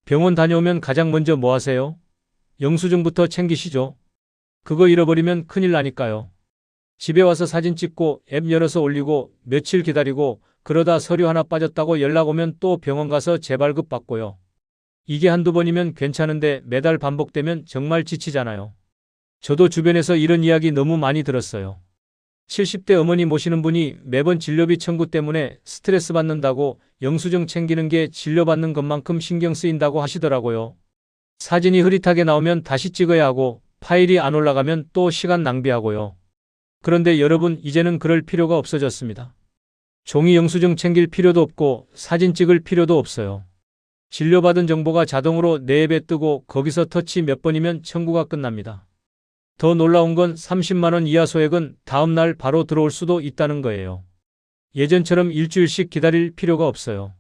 병원 다녀오면 가장 먼저 뭐 하세요? 영수증부터 챙기시죠. 그거 잃어버리면 큰일 나니까요. 집에 와서 사진 찍고 앱 열어서 올리고 며칠 기다리고 그러다 서류 하나 빠졌다고 연락 오면 또 병원 가서 재발급 받고요. 이게 한두 번이면 괜찮은데 매달 반복되면 정말 지치잖아요. 저도 주변에서 이런 이야기 너무 많이 들었어요. 70대 어머니 모시는 분이 매번 진료비 청구 때문에 스트레스 받는다고 영수증 챙기는 게 진료받는 것만큼 신경 쓰인다고 하시더라고요. 사진이 흐릿하게 나오면 다시 찍어야 하고 파일이 안 올라가면 또 시간 낭비하고요. 그런데 여러분, 이제는 그럴 필요가 없어졌습니다. 종이 영수증 챙길 필요도 없고 사진 찍을 필요도 없어요. 진료받은 정보가 자동으로 내 앱에 뜨고 거기서 터치 몇 번이면 청구가 끝납니다. 더 놀라운 건 30만 원 이하 소액은 다음 날 바로 들어올 수도 있다는 거예요. 예전처럼 일주일씩 기다릴 필요가 없어요.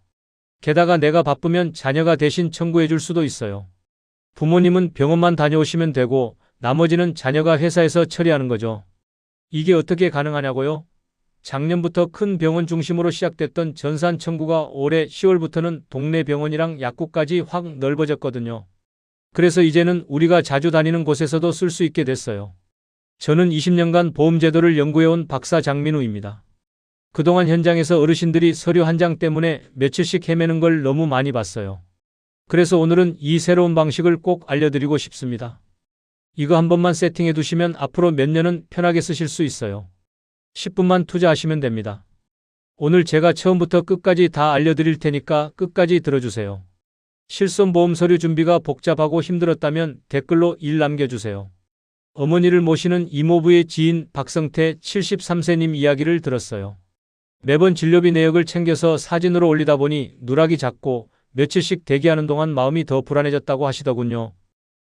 게다가 내가 바쁘면 자녀가 대신 청구해 줄 수도 있어요. 부모님은 병원만 다녀오시면 되고 나머지는 자녀가 회사에서 처리하는 거죠. 이게 어떻게 가능하냐고요? 작년부터 큰 병원 중심으로 시작됐던 전산 청구가 올해 10월부터는 동네 병원이랑 약국까지 확 넓어졌거든요. 그래서 이제는 우리가 자주 다니는 곳에서도 쓸 수 있게 됐어요. 저는 20년간 보험제도를 연구해온 박사 장민우입니다. 그동안 현장에서 어르신들이 서류 한 장 때문에 며칠씩 헤매는 걸 너무 많이 봤어요. 그래서 오늘은 이 새로운 방식을 꼭 알려드리고 싶습니다. 이거 한 번만 세팅해 두시면 앞으로 몇 년은 편하게 쓰실 수 있어요. 10분만 투자하시면 됩니다. 오늘 제가 처음부터 끝까지 다 알려드릴 테니까 끝까지 들어주세요. 실손보험 서류 준비가 복잡하고 힘들었다면 댓글로 일 남겨주세요. 어머니를 모시는 이모부의 지인 박성태 73세님 이야기를 들었어요. 매번 진료비 내역을 챙겨서 사진으로 올리다 보니 누락이 잦고 며칠씩 대기하는 동안 마음이 더 불안해졌다고 하시더군요.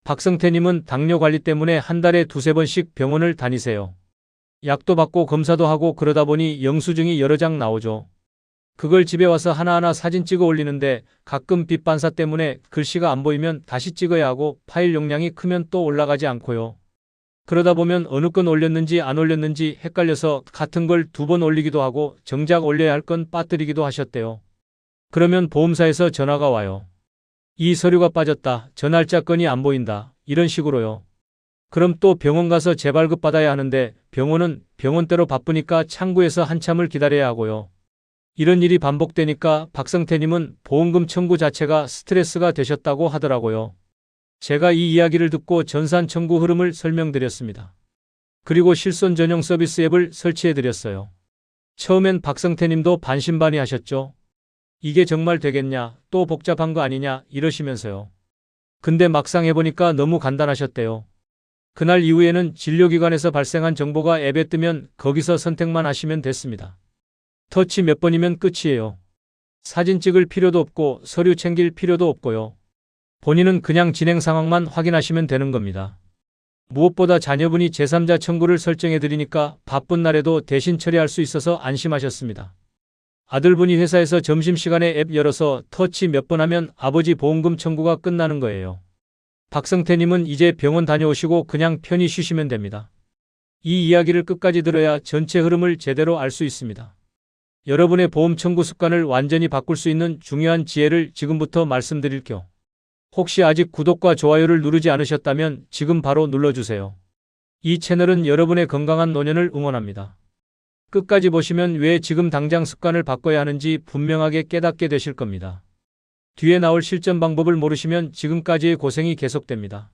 박성태님은 당뇨 관리 때문에 한 달에 두세 번씩 병원을 다니세요. 약도 받고 검사도 하고 그러다 보니 영수증이 여러 장 나오죠. 그걸 집에 와서 하나하나 사진 찍어 올리는데 가끔 빛 반사 때문에 글씨가 안 보이면 다시 찍어야 하고 파일 용량이 크면 또 올라가지 않고요. 그러다 보면 어느 건 올렸는지 안 올렸는지 헷갈려서 같은 걸 두 번 올리기도 하고 정작 올려야 할 건 빠뜨리기도 하셨대요. 그러면 보험사에서 전화가 와요. 이 서류가 빠졌다. 저 날짜 건이 안 보인다. 이런 식으로요. 그럼 또 병원 가서 재발급 받아야 하는데 병원은 병원대로 바쁘니까 창구에서 한참을 기다려야 하고요. 이런 일이 반복되니까 박성태님은 보험금 청구 자체가 스트레스가 되셨다고 하더라고요. 제가 이 이야기를 듣고 전산 청구 흐름을 설명드렸습니다. 그리고 실손 전용 서비스 앱을 설치해드렸어요. 처음엔 박성태님도 반신반의하셨죠. 이게 정말 되겠냐, 또 복잡한 거 아니냐 이러시면서요. 근데 막상 해보니까 너무 간단하셨대요. 그날 이후에는 진료기관에서 발생한 정보가 앱에 뜨면 거기서 선택만 하시면 됐습니다. 터치 몇 번이면 끝이에요. 사진 찍을 필요도 없고 서류 챙길 필요도 없고요. 본인은 그냥 진행 상황만 확인하시면 되는 겁니다. 무엇보다 자녀분이 제3자 청구를 설정해드리니까 바쁜 날에도 대신 처리할 수 있어서 안심하셨습니다. 아들분이 회사에서 점심시간에 앱 열어서 터치 몇 번 하면 아버지 보험금 청구가 끝나는 거예요. 박성태님은 이제 병원 다녀오시고 그냥 편히 쉬시면 됩니다. 이 이야기를 끝까지 들어야 전체 흐름을 제대로 알 수 있습니다. 여러분의 보험 청구 습관을 완전히 바꿀 수 있는 중요한 지혜를 지금부터 말씀드릴게요. 혹시 아직 구독과 좋아요를 누르지 않으셨다면 지금 바로 눌러주세요. 이 채널은 여러분의 건강한 노년을 응원합니다. 끝까지 보시면 왜 지금 당장 습관을 바꿔야 하는지 분명하게 깨닫게 되실 겁니다. 뒤에 나올 실전 방법을 모르시면 지금까지의 고생이 계속됩니다.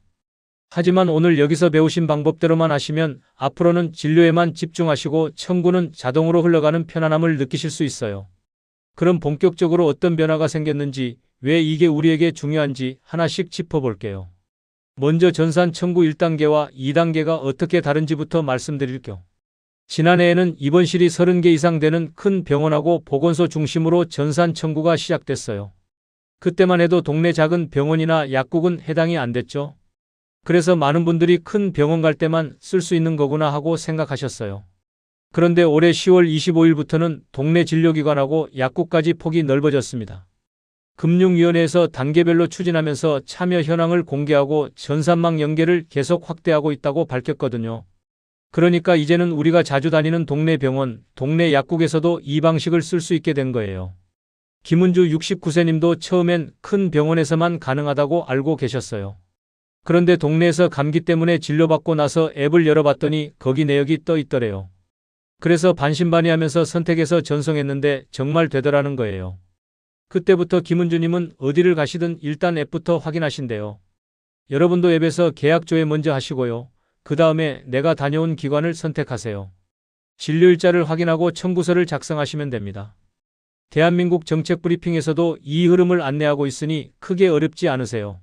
하지만 오늘 여기서 배우신 방법대로만 하시면 앞으로는 진료에만 집중하시고 청구는 자동으로 흘러가는 편안함을 느끼실 수 있어요. 그럼 본격적으로 어떤 변화가 생겼는지, 왜 이게 우리에게 중요한지 하나씩 짚어볼게요. 먼저 전산 청구 1단계와 2단계가 어떻게 다른지부터 말씀드릴게요. 지난해에는 입원실이 30개 이상 되는 큰 병원하고 보건소 중심으로 전산 청구가 시작됐어요. 그때만 해도 동네 작은 병원이나 약국은 해당이 안 됐죠. 그래서 많은 분들이 큰 병원 갈 때만 쓸 수 있는 거구나 하고 생각하셨어요. 그런데 올해 10월 25일부터는 동네 진료기관하고 약국까지 폭이 넓어졌습니다. 금융위원회에서 단계별로 추진하면서 참여 현황을 공개하고 전산망 연계를 계속 확대하고 있다고 밝혔거든요. 그러니까 이제는 우리가 자주 다니는 동네 병원, 동네 약국에서도 이 방식을 쓸 수 있게 된 거예요. 김은주 69세님도 처음엔 큰 병원에서만 가능하다고 알고 계셨어요. 그런데 동네에서 감기 때문에 진료받고 나서 앱을 열어봤더니 거기 내역이 떠 있더래요. 그래서 반신반의하면서 선택해서 전송했는데 정말 되더라는 거예요. 그때부터 김은주님은 어디를 가시든 일단 앱부터 확인하신대요. 여러분도 앱에서 계약 조회 먼저 하시고요. 그 다음에 내가 다녀온 기관을 선택하세요. 진료일자를 확인하고 청구서를 작성하시면 됩니다. 대한민국 정책브리핑에서도 이 흐름을 안내하고 있으니 크게 어렵지 않으세요.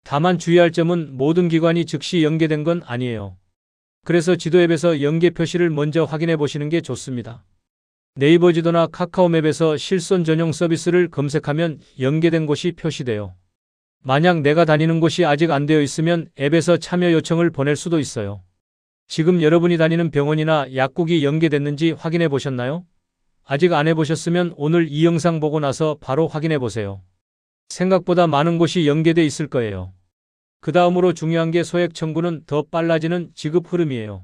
다만 주의할 점은 모든 기관이 즉시 연계된 건 아니에요. 그래서 지도 앱에서 연계 표시를 먼저 확인해 보시는 게 좋습니다. 네이버 지도나 카카오맵에서 실손 전용 서비스를 검색하면 연계된 곳이 표시돼요. 만약 내가 다니는 곳이 아직 안 되어 있으면 앱에서 참여 요청을 보낼 수도 있어요. 지금 여러분이 다니는 병원이나 약국이 연계됐는지 확인해 보셨나요? 아직 안 해보셨으면 오늘 이 영상 보고 나서 바로 확인해 보세요. 생각보다 많은 곳이 연계돼 있을 거예요. 그 다음으로 중요한 게 소액 청구는 더 빨라지는 지급 흐름이에요.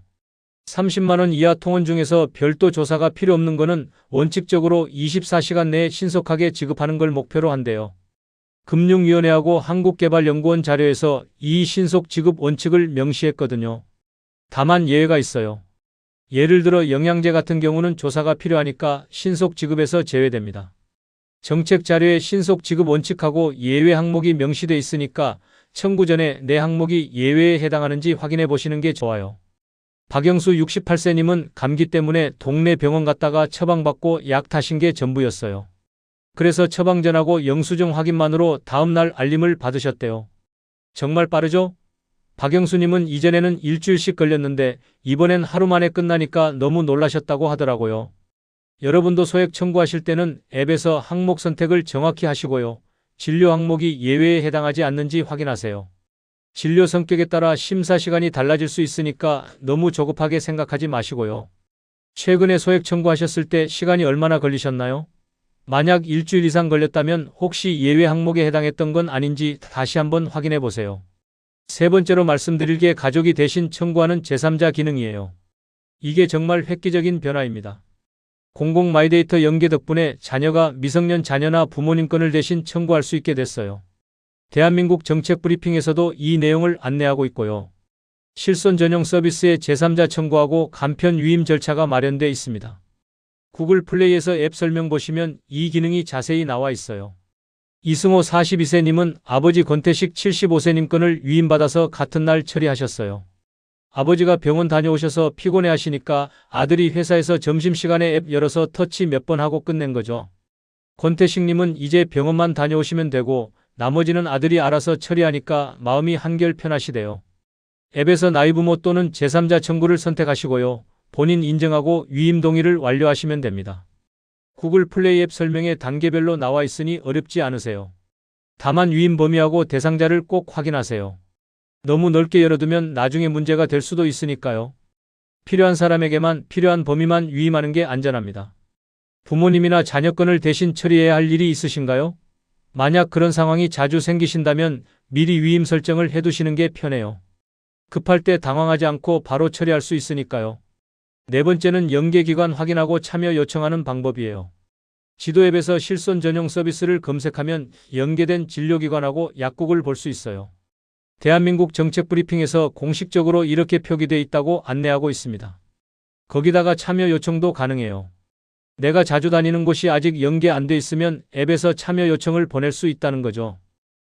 30만 원 이하 통원 중에서 별도 조사가 필요 없는 거는 원칙적으로 24시간 내에 신속하게 지급하는 걸 목표로 한대요. 금융위원회하고 한국개발연구원 자료에서 이 신속 지급 원칙을 명시했거든요. 다만 예외가 있어요. 예를 들어 영양제 같은 경우는 조사가 필요하니까 신속 지급에서 제외됩니다. 정책 자료에 신속 지급 원칙하고 예외 항목이 명시돼 있으니까 청구 전에 내 항목이 예외에 해당하는지 확인해 보시는 게 좋아요. 박영수 68세님은 감기 때문에 동네 병원 갔다가 처방받고 약 타신 게 전부였어요. 그래서 처방 전하고 영수증 확인만으로 다음날 알림을 받으셨대요. 정말 빠르죠? 박영수님은 이전에는 일주일씩 걸렸는데 이번엔 하루 만에 끝나니까 너무 놀라셨다고 하더라고요. 여러분도 소액 청구하실 때는 앱에서 항목 선택을 정확히 하시고요. 진료 항목이 예외에 해당하지 않는지 확인하세요. 진료 성격에 따라 심사 시간이 달라질 수 있으니까 너무 조급하게 생각하지 마시고요. 최근에 소액 청구하셨을 때 시간이 얼마나 걸리셨나요? 만약 일주일 이상 걸렸다면 혹시 예외 항목에 해당했던 건 아닌지 다시 한번 확인해 보세요. 세 번째로 말씀드릴 게 가족이 대신 청구하는 제3자 기능이에요. 이게 정말 획기적인 변화입니다. 공공 마이데이터 연계 덕분에 자녀가 미성년 자녀나 부모님 건을 대신 청구할 수 있게 됐어요. 대한민국 정책브리핑에서도 이 내용을 안내하고 있고요. 실손 전용 서비스의 제3자 청구하고 간편 위임 절차가 마련돼 있습니다. 구글 플레이에서 앱 설명 보시면 이 기능이 자세히 나와 있어요. 이승호 42세님은 아버지 권태식 75세님 건을 위임받아서 같은 날 처리하셨어요. 아버지가 병원 다녀오셔서 피곤해 하시니까 아들이 회사에서 점심시간에 앱 열어서 터치 몇 번 하고 끝낸 거죠. 권태식님은 이제 병원만 다녀오시면 되고 나머지는 아들이 알아서 처리하니까 마음이 한결 편하시대요. 앱에서 나이부모 또는 제3자 청구를 선택하시고요. 본인 인정하고 위임 동의를 완료하시면 됩니다. 구글 플레이 앱 설명에 단계별로 나와 있으니 어렵지 않으세요. 다만 위임 범위하고 대상자를 꼭 확인하세요. 너무 넓게 열어두면 나중에 문제가 될 수도 있으니까요. 필요한 사람에게만 필요한 범위만 위임하는 게 안전합니다. 부모님이나 자녀 건을 대신 처리해야 할 일이 있으신가요? 만약 그런 상황이 자주 생기신다면 미리 위임 설정을 해두시는 게 편해요. 급할 때 당황하지 않고 바로 처리할 수 있으니까요. 네 번째는 연계기관 확인하고 참여 요청하는 방법이에요. 지도 앱에서 실손 전용 서비스를 검색하면 연계된 진료기관하고 약국을 볼 수 있어요. 대한민국 정책브리핑에서 공식적으로 이렇게 표기되어 있다고 안내하고 있습니다. 거기다가 참여 요청도 가능해요. 내가 자주 다니는 곳이 아직 연계 안 돼 있으면 앱에서 참여 요청을 보낼 수 있다는 거죠.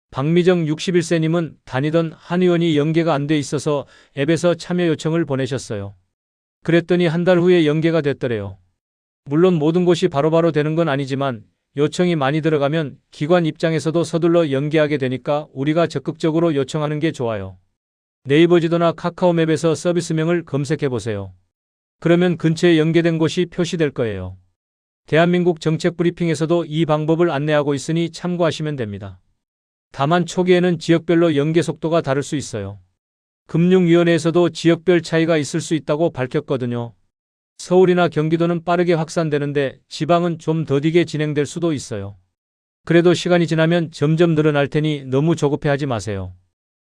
박미정 61세님은 다니던 한의원이 연계가 안 돼 있어서 앱에서 참여 요청을 보내셨어요. 그랬더니 한 달 후에 연계가 됐더래요. 물론 모든 곳이 바로바로 되는 건 아니지만 요청이 많이 들어가면 기관 입장에서도 서둘러 연계하게 되니까 우리가 적극적으로 요청하는 게 좋아요. 네이버 지도나 카카오맵에서 서비스명을 검색해 보세요. 그러면 근처에 연계된 곳이 표시될 거예요. 대한민국 정책브리핑에서도 이 방법을 안내하고 있으니 참고하시면 됩니다. 다만 초기에는 지역별로 연계 속도가 다를 수 있어요. 금융위원회에서도 지역별 차이가 있을 수 있다고 밝혔거든요. 서울이나 경기도는 빠르게 확산되는데 지방은 좀 더디게 진행될 수도 있어요. 그래도 시간이 지나면 점점 늘어날 테니 너무 조급해하지 마세요.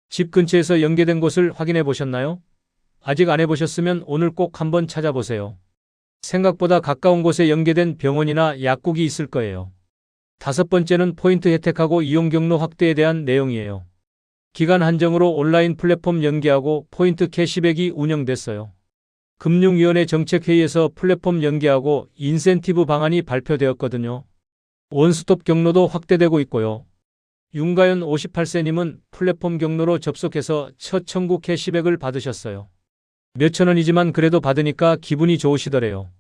집 근처에서 연계된 곳을 확인해 보셨나요? 아직 안 해보셨으면 오늘 꼭 한번 찾아보세요. 생각보다 가까운 곳에 연계된 병원이나 약국이 있을 거예요. 5번째는 포인트 혜택하고 이용 경로 확대에 대한 내용이에요. 기간 한정으로 온라인 플랫폼 연계하고 포인트 캐시백이 운영됐어요. 금융위원회 정책회의에서 플랫폼 연계하고 인센티브 방안이 발표되었거든요. 원스톱 경로도 확대되고 있고요. 윤가연 58세님은 플랫폼 경로로 접속해서 첫 청구 캐시백을 받으셨어요. 몇천 원이지만 그래도 받으니까 기분이 좋으시더래요.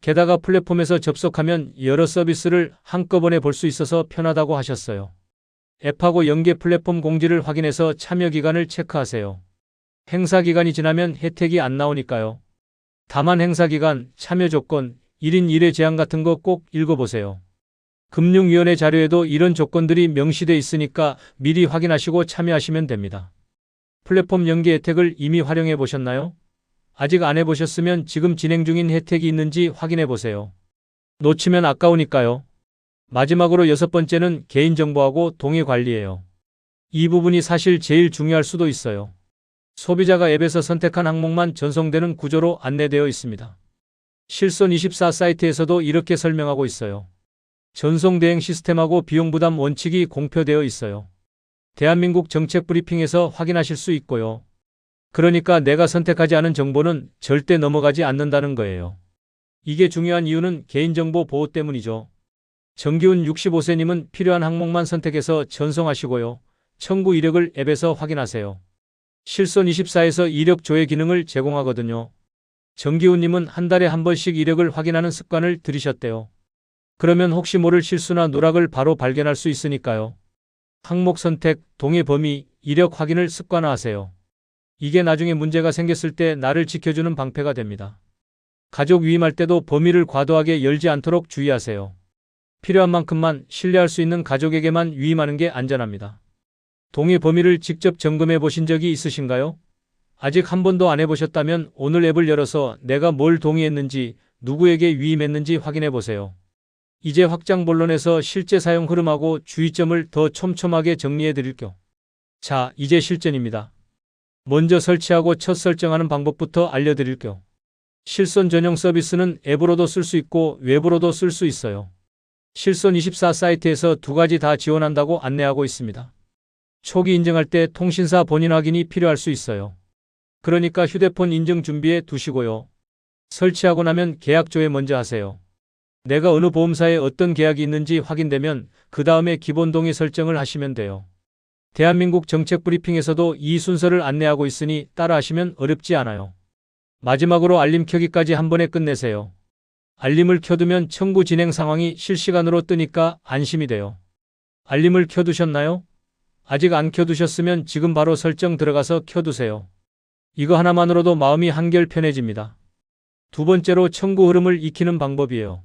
게다가 플랫폼에서 접속하면 여러 서비스를 한꺼번에 볼 수 있어서 편하다고 하셨어요. 앱하고 연계 플랫폼 공지를 확인해서 참여 기간을 체크하세요. 행사 기간이 지나면 혜택이 안 나오니까요. 다만 행사 기간, 참여 조건, 1인 1회 제한 같은 거 꼭 읽어보세요. 금융위원회 자료에도 이런 조건들이 명시돼 있으니까 미리 확인하시고 참여하시면 됩니다. 플랫폼 연계 혜택을 이미 활용해 보셨나요? 아직 안 해보셨으면 지금 진행 중인 혜택이 있는지 확인해 보세요. 놓치면 아까우니까요. 마지막으로 6번째는 개인정보하고 동의 관리예요. 이 부분이 사실 제일 중요할 수도 있어요. 소비자가 앱에서 선택한 항목만 전송되는 구조로 안내되어 있습니다. 실손24 사이트에서도 이렇게 설명하고 있어요. 전송 대행 시스템하고 비용 부담 원칙이 공표되어 있어요. 대한민국 정책 브리핑에서 확인하실 수 있고요. 그러니까 내가 선택하지 않은 정보는 절대 넘어가지 않는다는 거예요. 이게 중요한 이유는 개인정보 보호 때문이죠. 정기훈 65세님은 필요한 항목만 선택해서 전송하시고요. 청구 이력을 앱에서 확인하세요. 실손24에서 이력 조회 기능을 제공하거든요. 정기훈님은 한 달에 한 번씩 이력을 확인하는 습관을 들이셨대요. 그러면 혹시 모를 실수나 누락을 바로 발견할 수 있으니까요. 항목 선택, 동의 범위, 이력 확인을 습관화하세요. 이게 나중에 문제가 생겼을 때 나를 지켜주는 방패가 됩니다. 가족 위임할 때도 범위를 과도하게 열지 않도록 주의하세요. 필요한 만큼만 신뢰할 수 있는 가족에게만 위임하는 게 안전합니다. 동의 범위를 직접 점검해 보신 적이 있으신가요? 아직 한 번도 안 해보셨다면 오늘 앱을 열어서 내가 뭘 동의했는지, 누구에게 위임했는지 확인해 보세요. 이제 확장 본론에서 실제 사용 흐름하고 주의점을 더 촘촘하게 정리해 드릴게요. 자, 이제 실전입니다. 먼저 설치하고 첫 설정하는 방법부터 알려드릴게요. 실손 전용 서비스는 앱으로도 쓸 수 있고 외부로도 쓸 수 있어요. 실손24 사이트에서 두 가지 다 지원한다고 안내하고 있습니다. 초기 인증할 때 통신사 본인 확인이 필요할 수 있어요. 그러니까 휴대폰 인증 준비해 두시고요. 설치하고 나면 계약 조회 먼저 하세요. 내가 어느 보험사에 어떤 계약이 있는지 확인되면 그 다음에 기본 동의 설정을 하시면 돼요. 대한민국 정책 브리핑에서도 이 순서를 안내하고 있으니 따라하시면 어렵지 않아요. 마지막으로 알림 켜기까지 한 번에 끝내세요. 알림을 켜두면 청구 진행 상황이 실시간으로 뜨니까 안심이 돼요. 알림을 켜두셨나요? 아직 안 켜두셨으면 지금 바로 설정 들어가서 켜두세요. 이거 하나만으로도 마음이 한결 편해집니다. 두 번째로 청구 흐름을 익히는 방법이에요.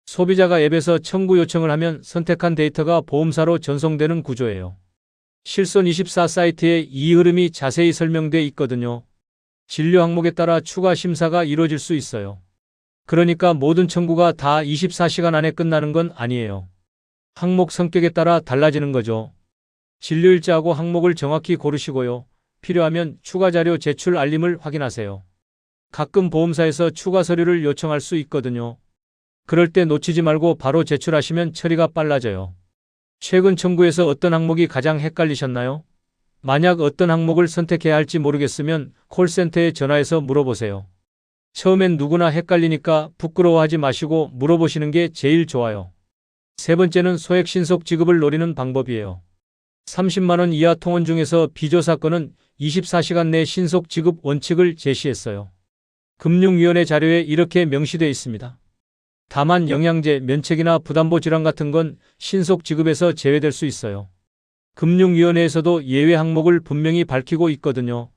소비자가 앱에서 청구 요청을 하면 선택한 데이터가 보험사로 전송되는 구조예요. 실손24 사이트에 이 흐름이 자세히 설명돼 있거든요. 진료 항목에 따라 추가 심사가 이루어질 수 있어요. 그러니까 모든 청구가 다 24시간 안에 끝나는 건 아니에요. 항목 성격에 따라 달라지는 거죠. 진료일자하고 항목을 정확히 고르시고요. 필요하면 추가 자료 제출 알림을 확인하세요. 가끔 보험사에서 추가 서류를 요청할 수 있거든요. 그럴 때 놓치지 말고 바로 제출하시면 처리가 빨라져요. 최근 청구에서 어떤 항목이 가장 헷갈리셨나요? 만약 어떤 항목을 선택해야 할지 모르겠으면 콜센터에 전화해서 물어보세요. 처음엔 누구나 헷갈리니까 부끄러워하지 마시고 물어보시는 게 제일 좋아요. 세 번째는 소액 신속 지급을 노리는 방법이에요. 30만 원 이하 통원 중에서 비조 사건은 24시간 내 신속 지급 원칙을 제시했어요. 금융위원회 자료에 이렇게 명시되어 있습니다. 다만 영양제, 면책이나 부담보 질환 같은 건 신속 지급에서 제외될 수 있어요. 금융위원회에서도 예외 항목을 분명히 밝히고 있거든요.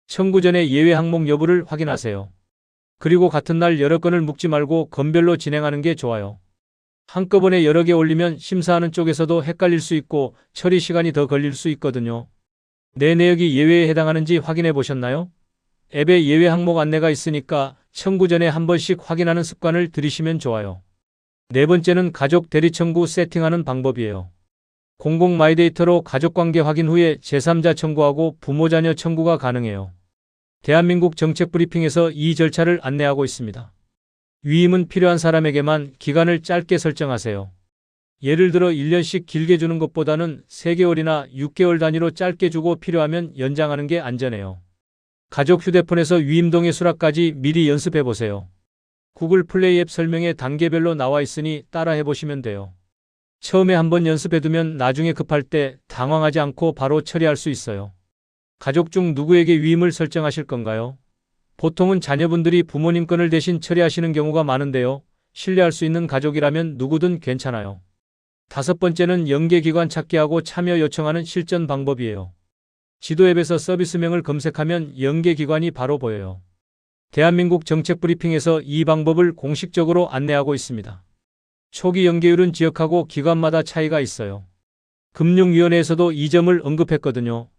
청구 전에 예외 항목 여부를 확인하세요. 그리고 같은 날 여러 건을 묶지 말고 건별로 진행하는 게 좋아요. 한꺼번에 여러 개 올리면 심사하는 쪽에서도 헷갈릴 수 있고 처리 시간이 더 걸릴 수 있거든요. 내 내역이 예외에 해당하는지 확인해 보셨나요? 앱에 예외 항목 안내가 있으니까 청구 전에 한 번씩 확인하는 습관을 들이시면 좋아요. 네 번째는 가족 대리 청구 세팅하는 방법이에요. 공공 마이데이터로 가족관계 확인 후에 제3자 청구하고 부모 자녀 청구가 가능해요. 대한민국 정책 브리핑에서 이 절차를 안내하고 있습니다. 위임은 필요한 사람에게만 기간을 짧게 설정하세요. 예를 들어 1년씩 길게 주는 것보다는 3개월이나 6개월 단위로 짧게 주고 필요하면 연장하는 게 안전해요. 가족 휴대폰에서 위임동의 수락까지 미리 연습해 보세요. 구글 플레이 앱 설명에 단계별로 나와 있으니 따라해 보시면 돼요. 처음에 한번 연습해 두면 나중에 급할 때 당황하지 않고 바로 처리할 수 있어요. 가족 중 누구에게 위임을 설정하실 건가요? 보통은 자녀분들이 부모님 건을 대신 처리하시는 경우가 많은데요. 신뢰할 수 있는 가족이라면 누구든 괜찮아요. 5번째는 연계기관 찾기하고 참여 요청하는 실전 방법이에요. 지도 앱에서 서비스명을 검색하면 연계기관이 바로 보여요. 대한민국 정책브리핑에서 이 방법을 공식적으로 안내하고 있습니다. 초기 연계율은 지역하고 기관마다 차이가 있어요. 금융위원회에서도 이 점을 언급했거든요.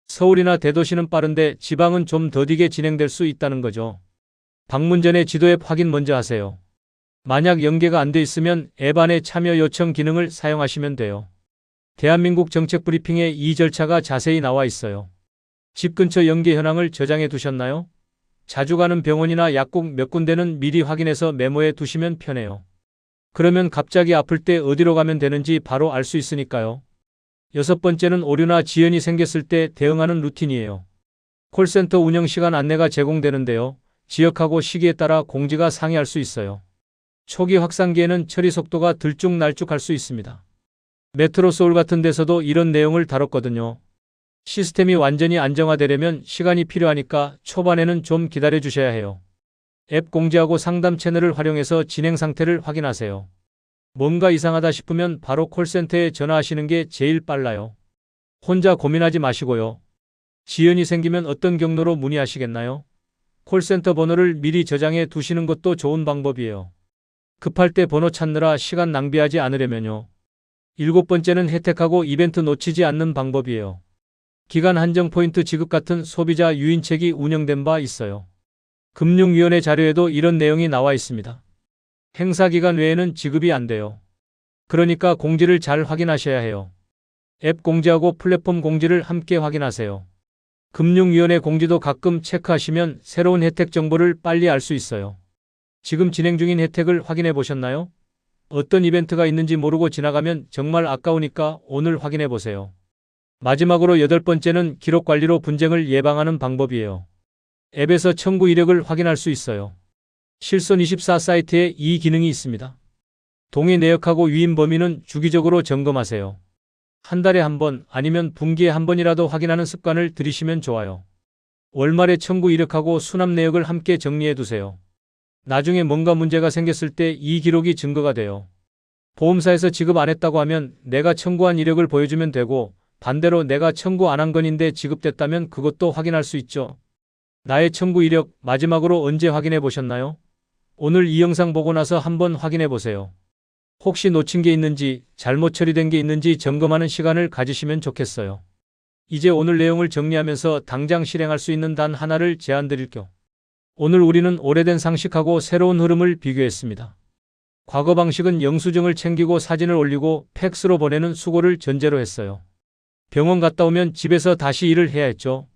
서울이나 대도시는 빠른데 지방은 좀 더디게 진행될 수 있다는 거죠. 방문 전에 지도 앱 확인 먼저 하세요. 만약 연계가 안 돼 있으면 앱 안에 참여 요청 기능을 사용하시면 돼요. 대한민국 정책브리핑에 이 절차가 자세히 나와 있어요. 집 근처 연계 현황을 저장해 두셨나요? 자주 가는 병원이나 약국 몇 군데는 미리 확인해서 메모해 두시면 편해요. 그러면 갑자기 아플 때 어디로 가면 되는지 바로 알 수 있으니까요. 6번째는 오류나 지연이 생겼을 때 대응하는 루틴이에요. 콜센터 운영 시간 안내가 제공되는데요. 지역하고 시기에 따라 공지가 상이할 수 있어요. 초기 확산기에는 처리 속도가 들쭉날쭉할 수 있습니다. 메트로 서울 같은 데서도 이런 내용을 다뤘거든요. 시스템이 완전히 안정화되려면 시간이 필요하니까 초반에는 좀 기다려 주셔야 해요. 앱 공지하고 상담 채널을 활용해서 진행 상태를 확인하세요. 뭔가 이상하다 싶으면 바로 콜센터에 전화하시는 게 제일 빨라요. 혼자 고민하지 마시고요. 지연이 생기면 어떤 경로로 문의하시겠나요? 콜센터 번호를 미리 저장해 두시는 것도 좋은 방법이에요. 급할 때 번호 찾느라 시간 낭비하지 않으려면요. 7번째는 혜택하고 이벤트 놓치지 않는 방법이에요. 기간 한정 포인트 지급 같은 소비자 유인책이 운영된 바 있어요. 금융위원회 자료에도 이런 내용이 나와 있습니다. 행사 기간 외에는 지급이 안 돼요. 그러니까 공지를 잘 확인하셔야 해요. 앱 공지하고 플랫폼 공지를 함께 확인하세요. 금융위원회 공지도 가끔 체크하시면 새로운 혜택 정보를 빨리 알 수 있어요. 지금 진행 중인 혜택을 확인해 보셨나요? 어떤 이벤트가 있는지 모르고 지나가면 정말 아까우니까 오늘 확인해 보세요. 마지막으로 8번째는 기록 관리로 분쟁을 예방하는 방법이에요. 앱에서 청구 이력을 확인할 수 있어요. 실손24 사이트에 이 기능이 있습니다. 동의 내역하고 위임 범위는 주기적으로 점검하세요. 한 달에 한 번 아니면 분기에 한 번이라도 확인하는 습관을 들이시면 좋아요. 월말에 청구 이력하고 수납 내역을 함께 정리해 두세요. 나중에 뭔가 문제가 생겼을 때 이 기록이 증거가 돼요. 보험사에서 지급 안 했다고 하면 내가 청구한 이력을 보여주면 되고 반대로 내가 청구 안 한 건인데 지급됐다면 그것도 확인할 수 있죠. 나의 청구 이력 마지막으로 언제 확인해 보셨나요? 오늘 이 영상 보고 나서 한번 확인해 보세요. 혹시 놓친 게 있는지 잘못 처리된 게 있는지 점검하는 시간을 가지시면 좋겠어요. 이제 오늘 내용을 정리하면서 당장 실행할 수 있는 단 하나를 제안 드릴게요. 오늘 우리는 오래된 상식하고 새로운 흐름을 비교했습니다. 과거 방식은 영수증을 챙기고 사진을 올리고 팩스로 보내는 수고를 전제로 했어요. 병원 갔다 오면 집에서 다시 일을 해야 했죠.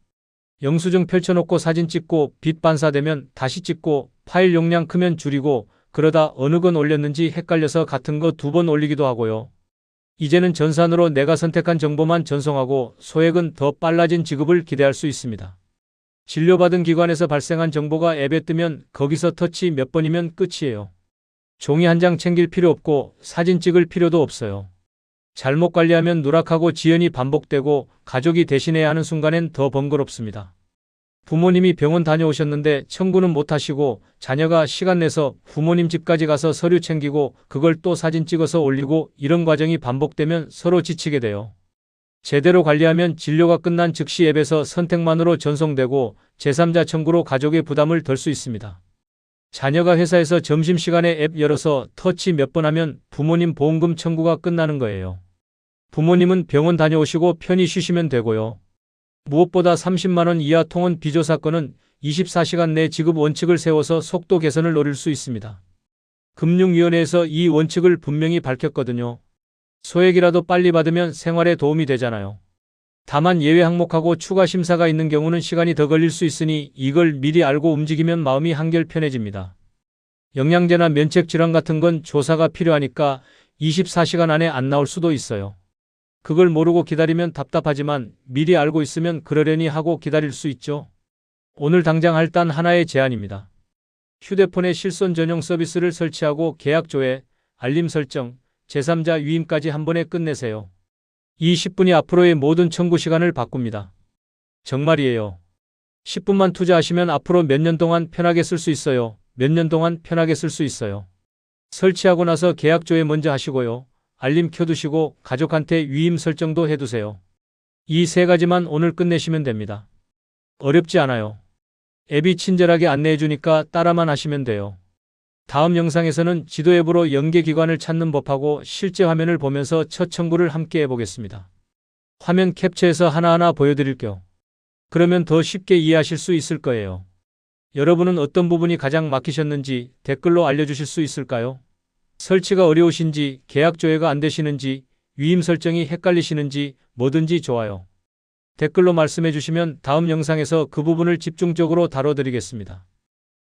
영수증 펼쳐놓고 사진 찍고 빛 반사되면 다시 찍고 파일 용량 크면 줄이고 그러다 어느 건 올렸는지 헷갈려서 같은 거 2번 올리기도 하고요. 이제는 전산으로 내가 선택한 정보만 전송하고 소액은 더 빨라진 지급을 기대할 수 있습니다. 진료받은 기관에서 발생한 정보가 앱에 뜨면 거기서 터치 몇 번이면 끝이에요. 종이 한 장 챙길 필요 없고 사진 찍을 필요도 없어요. 잘못 관리하면 누락하고 지연이 반복되고 가족이 대신해야 하는 순간엔 더 번거롭습니다. 부모님이 병원 다녀오셨는데 청구는 못 하시고 자녀가 시간 내서 부모님 집까지 가서 서류 챙기고 그걸 또 사진 찍어서 올리고 이런 과정이 반복되면 서로 지치게 돼요. 제대로 관리하면 진료가 끝난 즉시 앱에서 선택만으로 전송되고 제3자 청구로 가족의 부담을 덜 수 있습니다. 자녀가 회사에서 점심시간에 앱 열어서 터치 몇 번 하면 부모님 보험금 청구가 끝나는 거예요. 부모님은 병원 다녀오시고 편히 쉬시면 되고요. 무엇보다 30만 원 이하 통원 비조 사건은 24시간 내 지급 원칙을 세워서 속도 개선을 노릴 수 있습니다. 금융위원회에서 이 원칙을 분명히 밝혔거든요. 소액이라도 빨리 받으면 생활에 도움이 되잖아요. 다만 예외 항목하고 추가 심사가 있는 경우는 시간이 더 걸릴 수 있으니 이걸 미리 알고 움직이면 마음이 한결 편해집니다. 영양제나 면책 질환 같은 건 조사가 필요하니까 24시간 안에 안 나올 수도 있어요. 그걸 모르고 기다리면 답답하지만 미리 알고 있으면 그러려니 하고 기다릴 수 있죠. 오늘 당장 할 단 하나의 제안입니다. 휴대폰에 실손 전용 서비스를 설치하고 계약 조회, 알림 설정, 제3자 위임까지 한 번에 끝내세요. 이 10분이 앞으로의 모든 청구 시간을 바꿉니다. 정말이에요. 10분만 투자하시면 앞으로 몇 년 동안 편하게 쓸 수 있어요. 몇 년 동안 편하게 쓸 수 있어요. 설치하고 나서 계약 조회 먼저 하시고요. 알림 켜두시고 가족한테 위임 설정도 해두세요. 이 세 가지만 오늘 끝내시면 됩니다. 어렵지 않아요. 앱이 친절하게 안내해주니까 따라만 하시면 돼요. 다음 영상에서는 지도 앱으로 연계기관을 찾는 법하고 실제 화면을 보면서 첫 청구를 함께 해보겠습니다. 화면 캡처해서 하나하나 보여드릴게요. 그러면 더 쉽게 이해하실 수 있을 거예요. 여러분은 어떤 부분이 가장 막히셨는지 댓글로 알려주실 수 있을까요? 설치가 어려우신지, 계약 조회가 안 되시는지, 위임 설정이 헷갈리시는지 뭐든지 좋아요. 댓글로 말씀해 주시면 다음 영상에서 그 부분을 집중적으로 다뤄드리겠습니다.